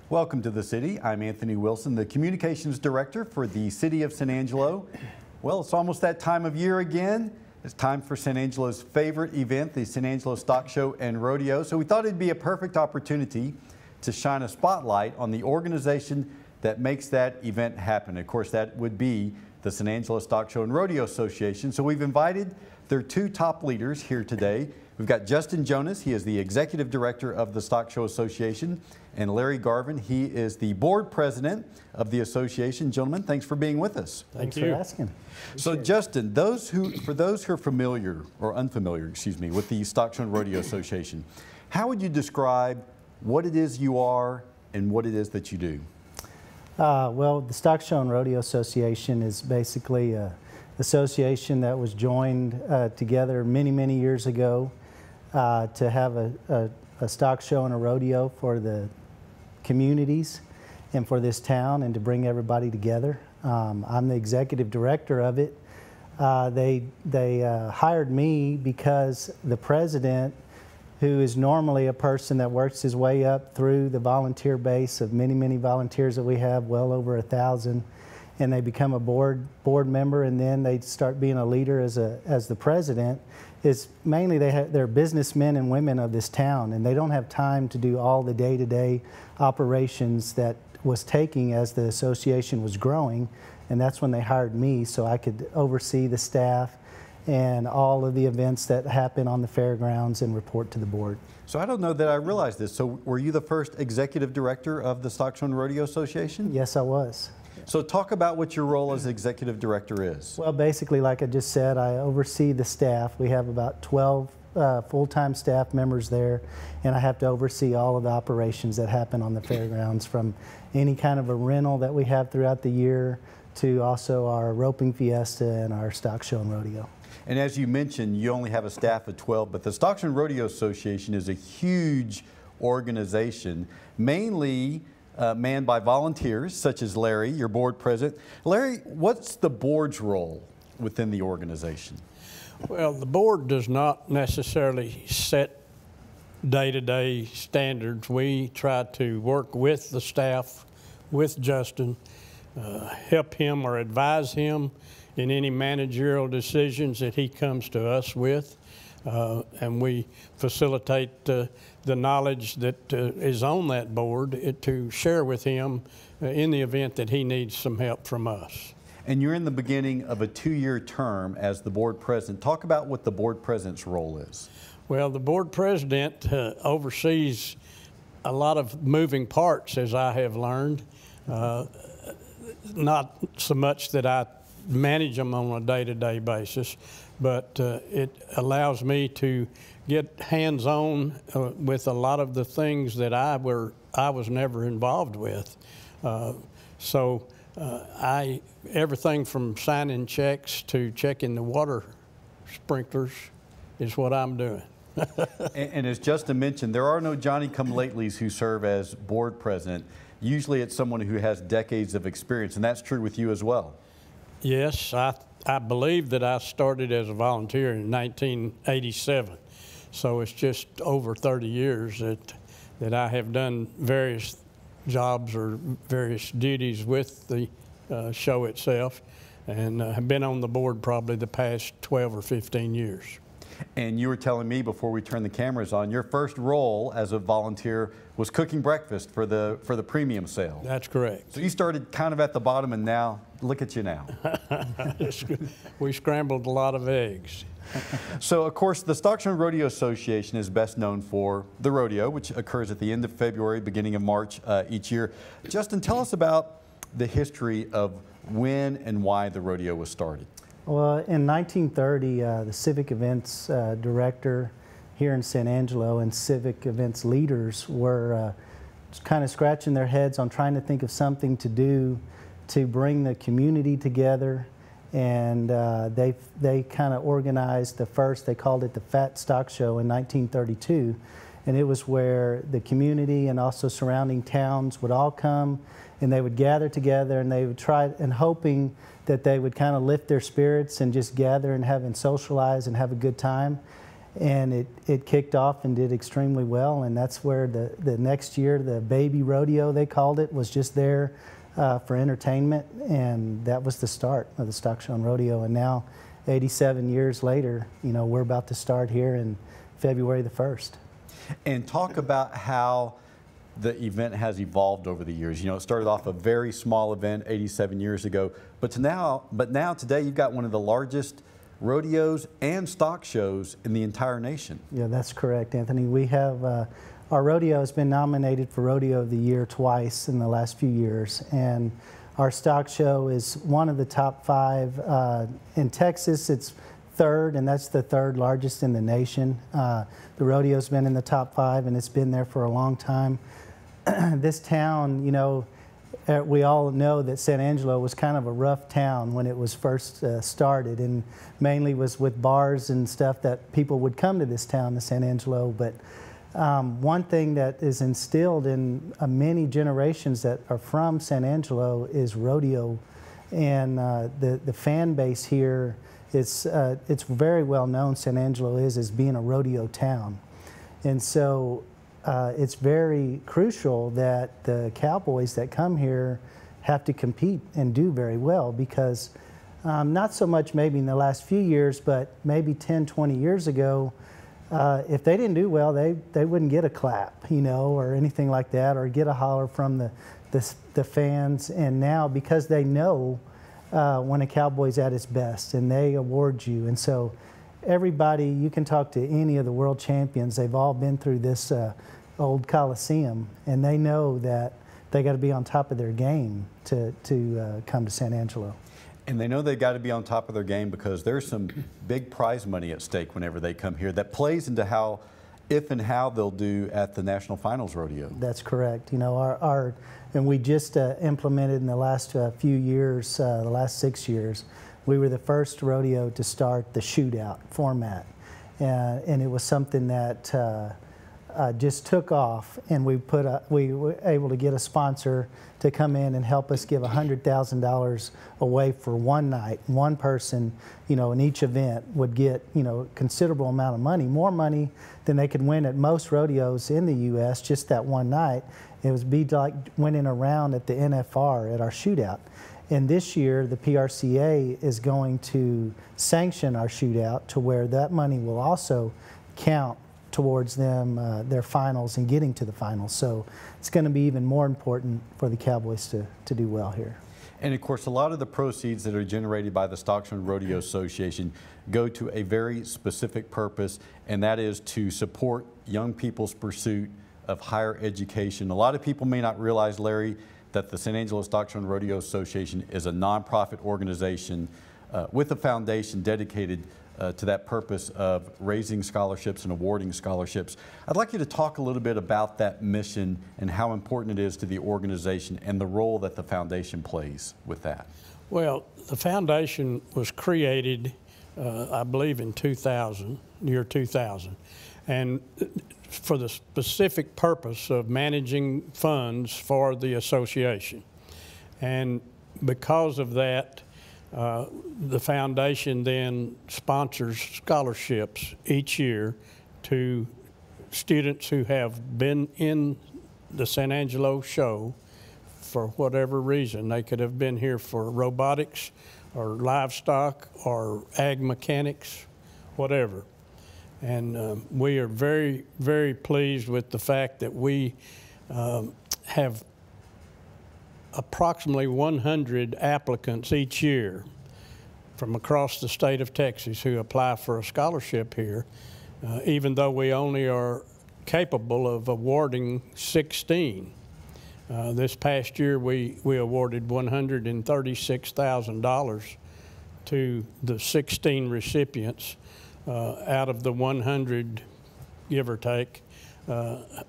Welcome to the City. I'm Anthony Wilson, the Communications Director for the City of San Angelo. Well, it's almost that time of year again. It's time for San Angelo's favorite event, the San Angelo Stock Show and Rodeo. So we thought it'd be a perfect opportunity to shine a spotlight on the organization that makes that event happen. Of course, that would be the San Angelo Stock Show and Rodeo Association. So we've invited their two top leaders here today. We've got Justin JONAS, he is the Executive Director of the Stock Show Association, and Larry GARVIN, he is the Board President of the Association. Gentlemen, thanks for being with us. Thanks for asking. So Justin, for those who are familiar, or unfamiliar, excuse me, with the Stock Show and Rodeo Association, how would you describe what it is you are and what it is that you do? Well, the Stock Show and Rodeo Association is basically an association that was joined together many, many years ago to have a stock show and a rodeo for the communities and for this town and to bring everybody together. I'm the executive director of it. They hired me because the president, who is normally a person that works his way up through the volunteer base of many, many volunteers that we have, well over 1,000, and they become a board member, and then they start being a leader as the president. Is mainly they're businessmen and women of this town, and they don't have time to do all the day-to-day operations that was taking as the association was growing, and that's when they hired me so I could oversee the staff and all of the events that happen on the fairgrounds and report to the board. So I don't know that I realized this. So were you the first executive director of the Stock Show and Rodeo Association? Yes, I was. So talk about what your role as executive director is. Well, basically, like I just said, I oversee the staff. We have about 12 full-time staff members there, and I have to oversee all of the operations that happen on the fairgrounds, from any kind of a rental that we have throughout the year to also our roping fiesta and our stock show and rodeo. And as you mentioned, you only have a staff of 12, but the Stock Show and Rodeo Association is a huge organization, mainly manned by volunteers, such as Larry, your board president. Larry, what's the board's role within the organization? Well, the board does not necessarily set day-to-day standards. We try to work with the staff, with Justin, help him or advise him in any managerial decisions that he comes to us with. And we facilitate the knowledge that is on that board to share with him in the event that he needs some help from us. And you're in the beginning of a 2-year term as the board president. Talk about what the board president's role is. Well, the board president oversees a lot of moving parts, as I have learned. Not so much that I manage them on a day-to-day basis, but it allows me to get hands-on with a lot of the things that I was never involved with. Everything from signing checks to checking the water sprinklers is what I'm doing. and as Justin mentioned, there are no Johnny-come-latelys who serve as board president. Usually it's someone who has decades of experience, and that's true with you as well. Yes, I believe that I started as a volunteer in 1987. So it's just over 30 years that I have done various jobs or various duties with the show itself, and have been on the board probably the past 12 or 15 years. And you were telling me before we turned the cameras on, your first role as a volunteer was cooking breakfast for the premium sale. That's correct. So you started kind of at the bottom, and now, look at you now. We scrambled a lot of eggs. So, of course, the Stock Show and Rodeo Association is best known for the rodeo, which occurs at the end of February, beginning of March each year. Justin, tell us about the history of when and why the rodeo was started. Well, in 1930, the civic events director here in San Angelo and civic events leaders were kind of scratching their heads on trying to think of something to do to bring the community together, and they kind of organized the first, they called it the Fat Stock Show in 1932, and it was where the community and also surrounding towns would all come, and they would gather together, and they would try, and hoping that they would kind of lift their spirits and just gather and socialize and have a good time. And it kicked off and did extremely well, and that's where the next year, the baby rodeo, they called it, was just there for entertainment, and that was the start of the Stock Show and Rodeo. And now, 87 years later, you know, we're about to start here in February the 1st. And talk about how the event has evolved over the years. You know, it started off a very small event 87 years ago, but now today you've got one of the largest rodeos and stock shows in the entire nation. Yeah, that's correct, Anthony. We have, our rodeo has been nominated for Rodeo of the Year twice in the last few years, and our stock show is one of the top 5. In Texas, it's 3rd, and that's the 3rd largest in the nation. The rodeo's been in the top 5, and it's been there for a long time. This town, you know, we all know that San Angelo was kind of a rough town when it was first started, and mainly was with bars and stuff that people would come to this town, to San Angelo. But one thing that is instilled in many generations that are from San Angelo is rodeo, and the fan base here, it's very well known. San Angelo is as being a rodeo town, and so it's very crucial that the cowboys that come here have to compete and do very well, because not so much maybe in the last few years, but maybe 10, 20 years ago, if they didn't do well, they wouldn't get a clap, you know, or anything like that, or get a holler from the fans. And now, because they know when a cowboy's at its best, and they award you. And so everybody, you can talk to any of the world champions, they've all been through this old Coliseum, and they know that they got to be on top of their game to come to San Angelo. And they know they've got to be on top of their game because there's some big prize money at stake whenever they come here that plays into how, if and how they'll do at the National Finals Rodeo. That's correct. You know, and we just implemented in the last few years, the last 6 years, we were the first rodeo to start the shootout format. And it was something that just took off, and we were able to get a sponsor to come in and help us give $100,000 away for one night. One person, you know, in each event would get, you know, a considerable amount of money, more money than they could win at most rodeos in the U.S. just that one night. It was be like winning a round at the NFR at our shootout. And this year, the PRCA is going to sanction our shootout to where that money will also count towards them, their finals and getting to the finals. So it's going to be even more important for the Cowboys to do well here. And of course, a lot of the proceeds that are generated by the Stock Show and Rodeo Association go to a very specific purpose, and that is to support young people's pursuit of higher education. A lot of people may not realize, Larry, that the San Angelo Stock Show and Rodeo Association is a nonprofit organization with a foundation dedicated to that purpose of raising scholarships and awarding scholarships. I'd like you to talk a little bit about that mission and how important it is to the organization and the role that the foundation plays with that. Well, the foundation was created, I believe, in 2000, year 2000, and for the specific purpose of managing funds for the association. And because of that, the foundation then sponsors scholarships each year to students who have been in the San Angelo show for whatever reason. They could have been here for robotics or livestock or ag mechanics, whatever. And we are very, very pleased with the fact that we have approximately 100 applicants each year from across the state of Texas who apply for a scholarship here, even though we only are capable of awarding 16. This past year we awarded $136,000 to the 16 recipients out of the 100, give or take,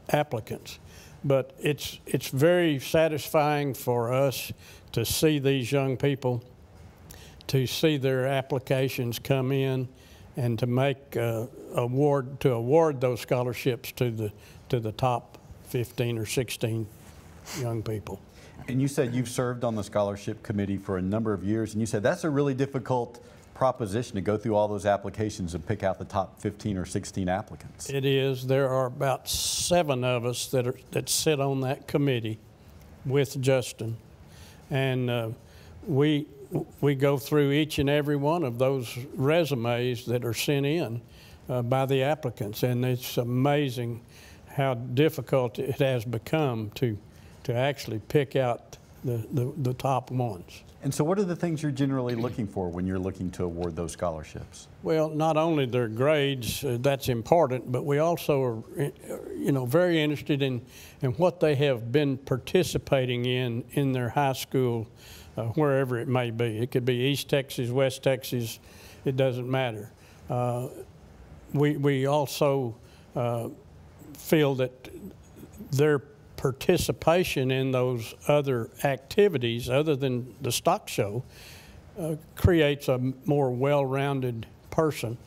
applicants. But it's very satisfying for us to see these young people, to see their applications come in, and to make award those scholarships to the top 15 or 16 young people. And you said you've served on the scholarship committee for a number of years, and you said that's a really difficult proposition to go through all those applications and pick out the top 15 or 16 applicants. It is. There are about 7 of us that sit on that committee with Justin, and we go through each and every one of those resumes that are sent in by the applicants, and it's amazing how difficult it has become to actually pick out the top ones. And so what are the things you're generally looking for when you're looking to award those scholarships? Well, not only their grades, that's important, but we also are, very interested in what they have been participating in their high school, wherever it may be. It could be East Texas, West Texas, it doesn't matter. We also feel that their participation in those other activities other than the stock show creates a more well-rounded person,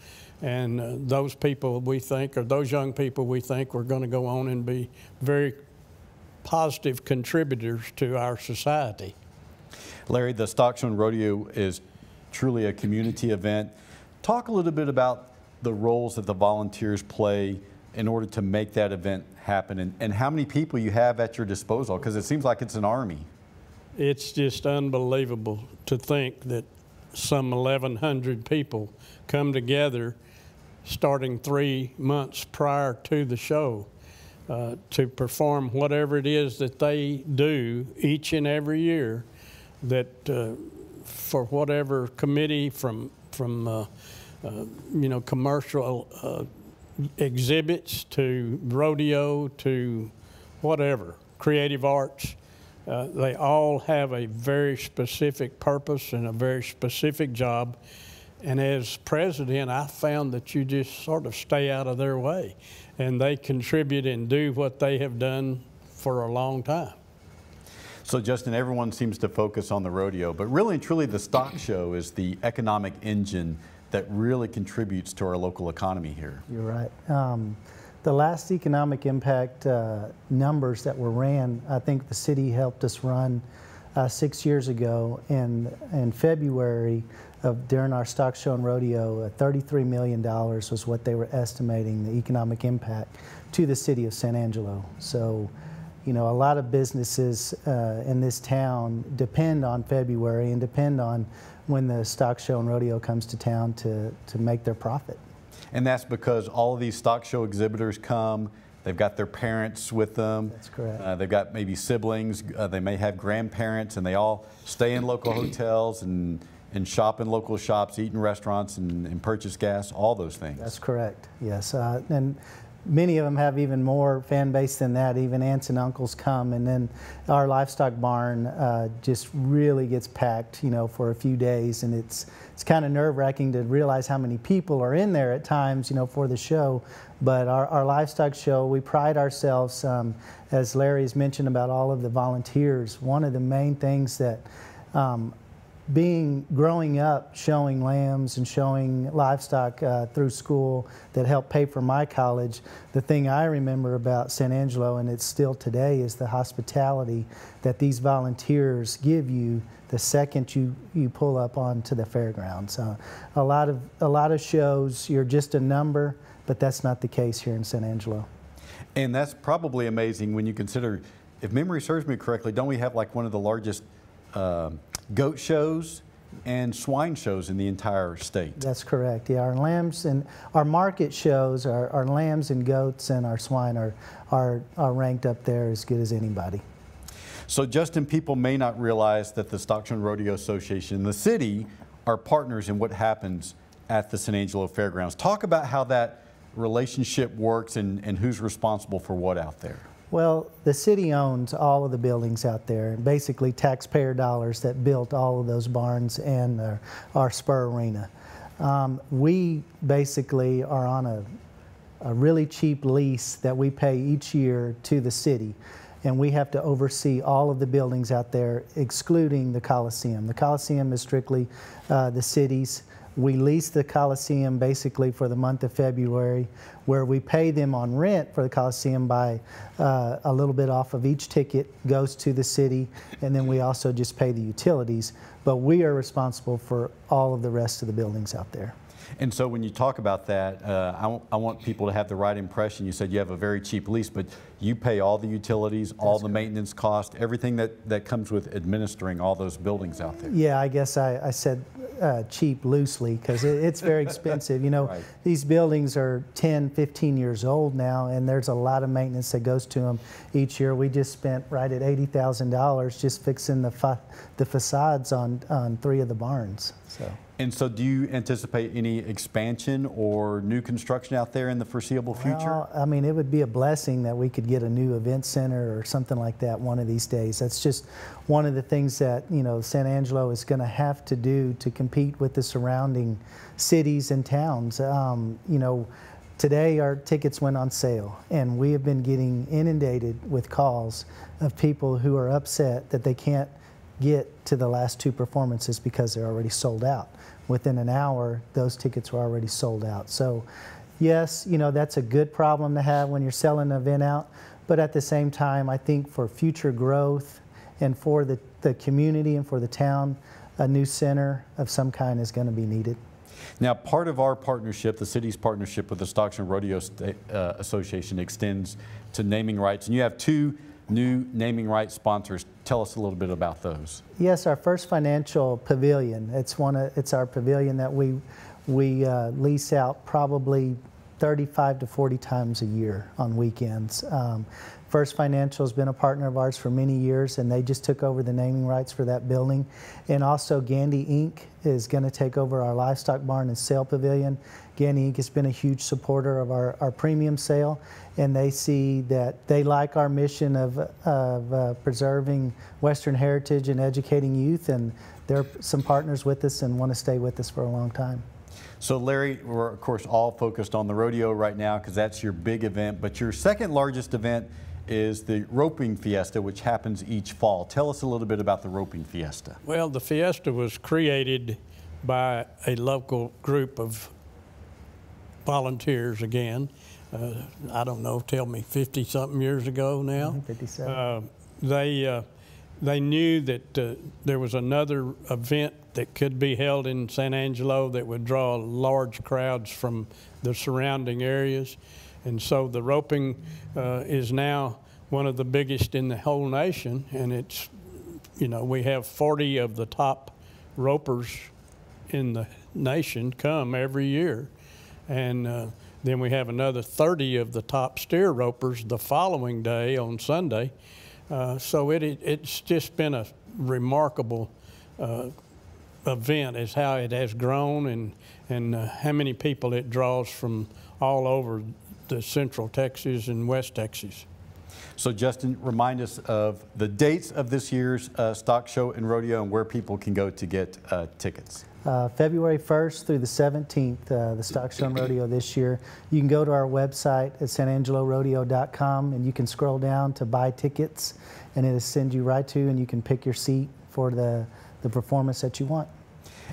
and those people we think, or those young people we think, are going to go on and be very positive contributors to our society. Larry, the Stock Show and Rodeo is truly a community event. Talk a little bit about the roles that the volunteers play in order to make that event happen, and how many people you have at your disposal, because it seems like it's an army. It's just unbelievable to think that some 1,100 people come together starting 3 months prior to the show to perform whatever it is that they do each and every year, that for whatever committee, from commercial exhibits to rodeo to whatever, creative arts, they all have a very specific purpose and a very specific job. And as president, I found that you just sort of stay out of their way, and they contribute and do what they have done for a long time. So Justin, everyone seems to focus on the rodeo, but really and truly the stock show is the economic engine that really contributes to our local economy here. You're right. The last economic impact numbers that were ran, I think the city helped us run 6 years ago in February during our stock show and rodeo. $33 million was what they were estimating the economic impact to the city of San Angelo. So, a lot of businesses in this town depend on February and depend on when the stock show and rodeo comes to town to make their profit. And that's because all of these stock show exhibitors come, they've got their parents with them. That's correct. They've got maybe siblings, they may have grandparents, and they all stay in local hotels and shop in local shops, eat in restaurants, and purchase gas, all those things. That's correct, yes. And many of them have even more fan base than that. Even aunts and uncles come, and then our livestock barn just really gets packed, for a few days, and it's kind of nerve-wracking to realize how many people are in there at times, for the show. But our livestock show, we pride ourselves, as Larry's mentioned about all of the volunteers. One of the main things that growing up showing lambs and showing livestock through school that helped pay for my college, the thing I remember about San Angelo, and it's still today, is the hospitality that these volunteers give you the second you pull up onto the fairgrounds. A lot of shows, you're just a number, but that's not the case here in San Angelo. And that's probably amazing when you consider, if memory serves me correctly, don't we have like one of the largest goat shows and swine shows in the entire state? That's correct. Yeah, our lambs and our market shows, our lambs and goats and our swine are ranked up there as good as anybody. So Justin, people may not realize that the Stock Show and Rodeo Association and the city are partners in what happens at the San Angelo Fairgrounds. Talk about how that relationship works and who's responsible for what out there. Well, the city owns all of the buildings out there, basically taxpayer dollars that built all of those barns and our Spur Arena. We basically are on a really cheap lease that we pay each year to the city, and we have to oversee all of the buildings out there, excluding the Coliseum. The Coliseum is strictly the city's. We lease the Coliseum basically for the month of February, where we pay them on rent for the Coliseum by a little bit off of each ticket goes to the city, and then we also just pay the utilities. But we are responsible for all of the rest of the buildings out there. And so when you talk about that, I want people to have the right impression. You said you have a very cheap lease, but you pay all the utilities, all the maintenance costs, everything that comes with administering all those buildings out there. Yeah, I guess I said cheap loosely, because it's very expensive. You know, right. These buildings are 10, 15 years old now, and there's a lot of maintenance that goes to them each year. We just spent right at $80,000 just fixing the facades on 3 of the barns. And so do you anticipate any expansion or new construction out there in the foreseeable future? Well, I mean, it would be a blessing that we could get a new event center or something like that one of these days. That's just one of the things that, you know, San Angelo is going to have to do to compete with the surrounding cities and towns. You know, today our tickets went on sale, and we have been getting inundated with calls of people who are upset that they can't get to the last 2 performances because they're already sold out. Within an hour, those tickets were already sold out. So yes, you know, that's a good problem to have when you're selling an event out, but at the same time, I think for future growth and for the community and for the town, a new center of some kind is going to be needed. Now, part of our partnership, the city's partnership with the Stock Show and Rodeo Association, extends to naming rights, and you have 2 new naming rights sponsors. Tell us a little bit about those. Yes, our First Financial Pavilion. It's our pavilion that we lease out probably 35 to 40 times a year on weekends. First Financial has been a partner of ours for many years, and they just took over the naming rights for that building. And also Gandy Inc. is going to take over our livestock barn and sale pavilion. Gandy Inc. has been a huge supporter of our premium sale, and they see that they like our mission of preserving Western heritage and educating youth, and they're some partners with us and want to stay with us for a long time. So Larry, we're of course all focused on the rodeo right now because that's your big event, but your second largest event is the Roping Fiesta, which happens each fall. Tell us a little bit about the Roping Fiesta. Well, the Fiesta was created by a local group of volunteers again. I don't know, tell me, 50-something years ago now? 57. They knew that there was another event that could be held in San Angelo that would draw large crowds from the surrounding areas. And so the roping is now one of the biggest in the whole nation, and it's, you know, we have 40 of the top ropers in the nation come every year, and then we have another 30 of the top steer ropers the following day on Sunday. So it's just been a remarkable event is how it has grown and how many people it draws from all over the Central Texas and West Texas. So Justin, remind us of the dates of this year's Stock Show and Rodeo and where people can go to get tickets. February 1st through the 17th, the Stock Show and Rodeo this year. You can go to our website at sanangelorodeo.com, and you can scroll down to buy tickets, and it'll send you right to, and you can pick your seat for the performance that you want.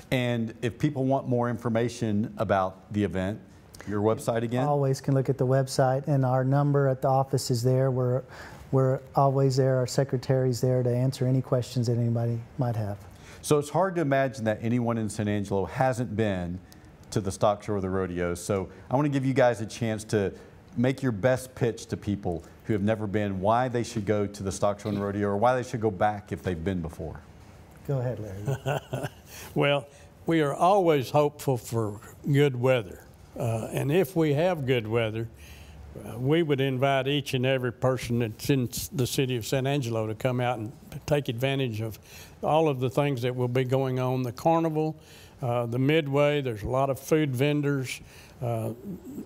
And if people want more information about the event, your website again? Always can look at the website, and our number at the office is there. We're always there. Our secretary's there to answer any questions that anybody might have. So it's hard to imagine that anyone in San Angelo hasn't been to the Stock Show or the Rodeo. So I want to give you guys a chance to make your best pitch to people who have never been, why they should go to the Stock Show and Rodeo, or why they should go back if they've been before. Go ahead, Larry. Well, we are always hopeful for good weather. And if we have good weather, we would invite each and every person that's in the city of San Angelo to come out and take advantage of all of the things that will be going on. The carnival, the midway, there's a lot of food vendors, a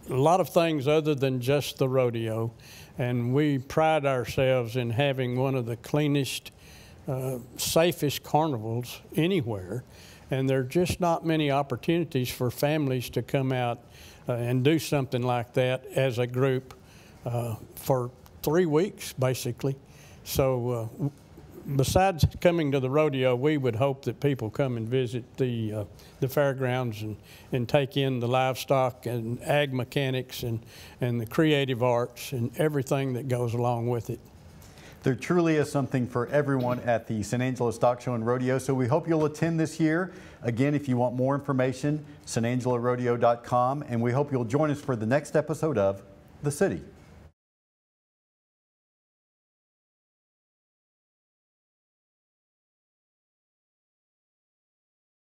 lot of things other than just the rodeo. And we pride ourselves in having one of the cleanest, safest carnivals anywhere. And there are just not many opportunities for families to come out and do something like that as a group for 3 weeks, basically. So besides coming to the rodeo, we would hope that people come and visit the fairgrounds and take in the livestock and ag mechanics and the creative arts and everything that goes along with it. There truly is something for everyone at the San Angelo Stock Show and Rodeo, so we hope you'll attend this year. Again, if you want more information, sanangelorodeo.com, and we hope you'll join us for the next episode of The City.